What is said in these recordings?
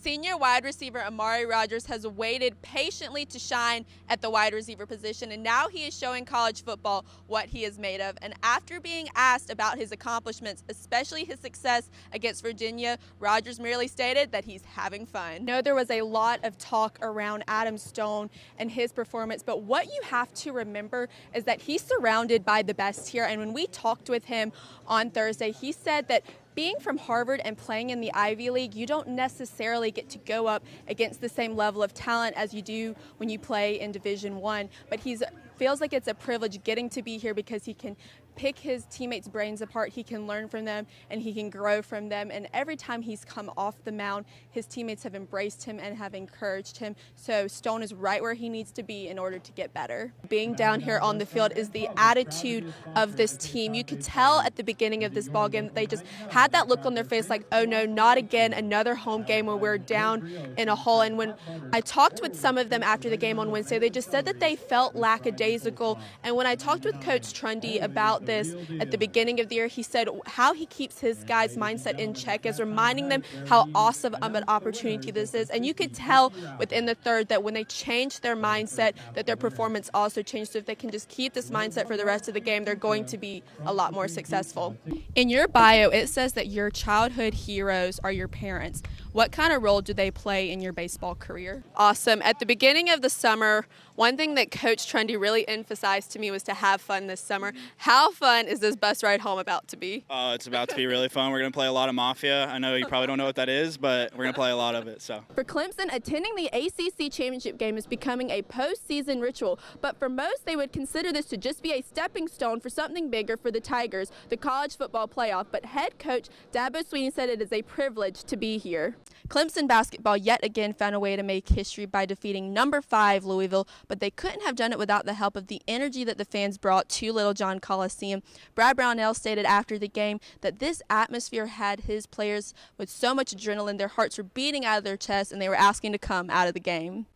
Senior wide receiver Amari Rogers has waited patiently to shine at the wide receiver position, and now he is showing college football what he is made of. And after being asked about his accomplishments, especially his success against Virginia, Rogers merely stated that he's having fun. I know there was a lot of talk around Adam Stone and his performance, but what you have to remember is that he's surrounded by the best here. And when we talked with him on Thursday, he said that being from Harvard and playing in the Ivy League, you don't necessarily get to go up against the same level of talent as you do when you play in Division I. But he feels like it's a privilege getting to be here because he can pick his teammates' brains apart, he can learn from them, and he can grow from them. And every time he's come off the mound, his teammates have embraced him and have encouraged him. So Stone is right where he needs to be in order to get better. Being down here on the field is the attitude of this team. You could tell at the beginning of this ball game that they just had that look on their face like, oh no, not again, another home game where we're down in a hole. And when I talked with some of them after the game on Wednesday, they just said that they felt lackadaisical. And when I talked with Coach Trundy about this at the beginning of the year, he said how he keeps his guys' mindset in check is reminding them how awesome of an opportunity this is. And you could tell within the third that when they changed their mindset, that their performance also changed. So if they can just keep this mindset for the rest of the game, they're going to be a lot more successful. In your bio, it says that your childhood heroes are your parents. What kind of role do they play in your baseball career? Awesome. At the beginning of the summer, one thing that Coach Trundy really emphasized to me was to have fun this summer. How fun is this bus ride home about to be? It's about to be really fun. We're going to play a lot of Mafia. I know you probably don't know what that is, but we're going to play a lot of it. So for Clemson, attending the ACC championship game is becoming a postseason ritual. But for most, they would consider this to just be a stepping stone for something bigger for the Tigers, the college football playoff. But head coach Dabo Swinney said it is a privilege to be here. Clemson basketball yet again found a way to make history by defeating number 5 Louisville, but they couldn't have done it without the help of the energy that the fans brought to Littlejohn Coliseum. Brad Brownell stated after the game that this atmosphere had his players with so much adrenaline, their hearts were beating out of their chests, and they were asking to come out of the game.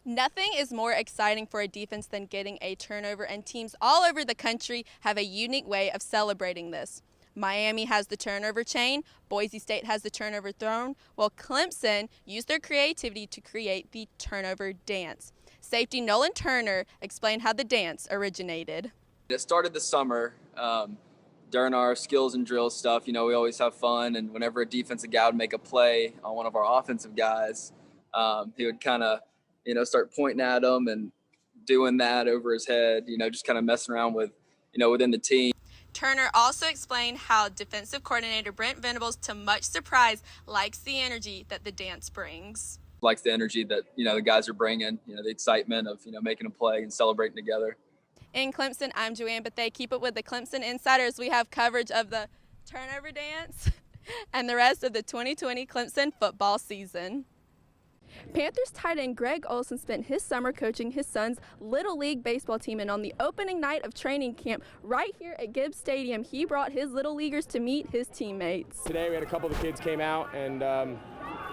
Nothing is more exciting for a defense than getting a turnover, and teams all over the country have a unique way of celebrating this. Miami has the turnover chain, Boise State has the turnover throne, while Clemson used their creativity to create the turnover dance. Safety Nolan Turner explained how the dance originated. It started this summer during our skills and drill stuff. You know, we always have fun, and whenever a defensive guy would make a play on one of our offensive guys, he would kind of, start pointing at him and doing that over his head, just kind of messing around with, within the team. Turner also explained how defensive coordinator Brent Venables, to much surprise, likes the energy that the dance brings. Likes the energy that, the guys are bringing, the excitement of, making a play and celebrating together. In Clemson, I'm Joanne Bethea. Keep it with the Clemson Insiders. We have coverage of the turnover dance and the rest of the 2020 Clemson football season. Panthers tight end Greg Olsen spent his summer coaching his son's Little League baseball team, and on the opening night of training camp right here at Gibbs Stadium, he brought his Little Leaguers to meet his teammates. Today we had a couple of the kids came out, and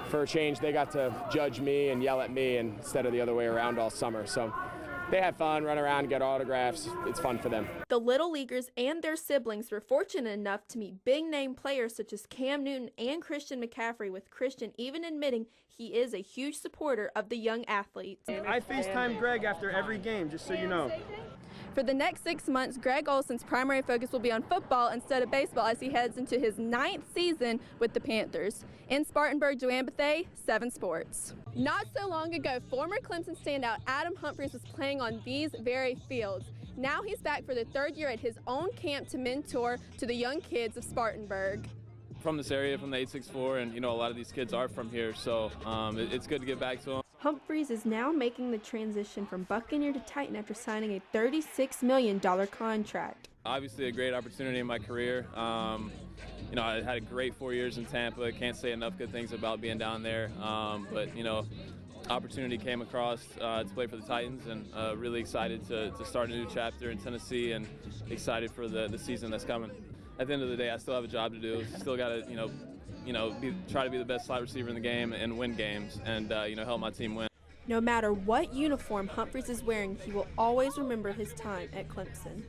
for a change they got to judge me and yell at me instead of the other way around all summer. So they had fun, run around, get autographs. It's fun for them. The Little Leaguers and their siblings were fortunate enough to meet big-name players such as Cam Newton and Christian McCaffrey, with Christian even admitting he is a huge supporter of the young athletes. I FaceTime Greg after every game, just so you know. For the next 6 months, Greg Olsen's primary focus will be on football instead of baseball as he heads into his 9th season with the Panthers. In Spartanburg, Joanne Bethea, 7 Sports. Not so long ago, former Clemson standout Adam Humphries was playing on these very fields. Now he's back for the 3rd year at his own camp to mentor to the young kids of Spartanburg. From this area, from the 864, and a lot of these kids are from here, so it's good to get back to them. Humphries is now making the transition from Buccaneer to Titan after signing a $36 million contract. Obviously a great opportunity in my career. I had a great 4 years in Tampa. Can't say enough good things about being down there, but opportunity came across to play for the Titans, and really excited to start a new chapter in Tennessee, and excited for the season that's coming. At the end of the day, I still have a job to do. Still got to, try to be the best slot receiver in the game and win games, and help my team win. No matter what uniform Humphries is wearing, he will always remember his time at Clemson.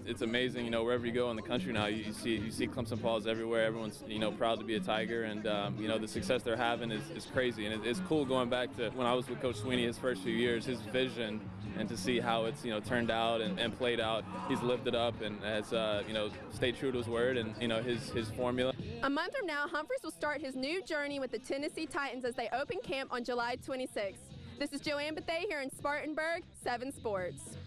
It's amazing, wherever you go in the country now, you see Clemson Paws everywhere. Everyone's, proud to be a Tiger, and the success they're having is crazy. And it's cool going back to when I was with Coach Sweeney his first few years, his vision, and to see how it's turned out and played out. He's lived it up and has stayed true to his word and his formula. A month from now, Humphreys will start his new journey with the Tennessee Titans as they open camp on July 26th. This is Joanne Bethea here in Spartanburg, 7 Sports.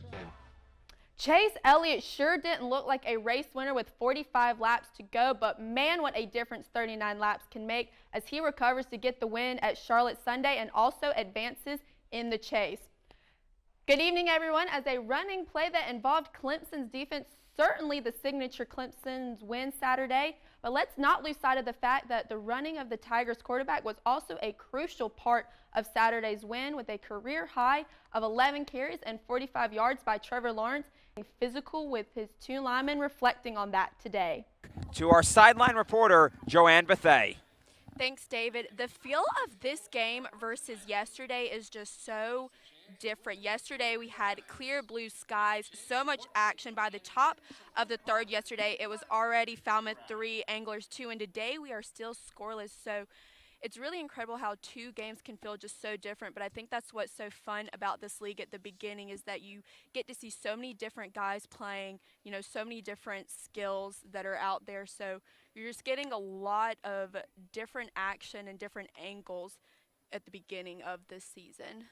Chase Elliott sure didn't look like a race winner with 45 laps to go, but man, what a difference 39 laps can make as he recovers to get the win at Charlotte Sunday and also advances in the chase. Good evening, everyone. As a running play that involved Clemson's defense, certainly the signature Clemson's win Saturday, but let's not lose sight of the fact that the running of the Tigers quarterback was also a crucial part of Saturday's win with a career high of 11 carries and 45 yards by Trevor Lawrence. Physical with his 2 linemen reflecting on that today. To our sideline reporter, Joanne Bethea. Thanks, David. The feel of this game versus yesterday is just so different. Yesterday we had clear blue skies, so much action. By the top of the third yesterday, it was already Falmouth 3, Anglers 2, and today we are still scoreless. So it's really incredible how 2 games can feel just so different, but I think that's what's so fun about this league at the beginning is that you get to see so many different guys playing, so many different skills that are out there. So you're just getting a lot of different action and different angles at the beginning of this season.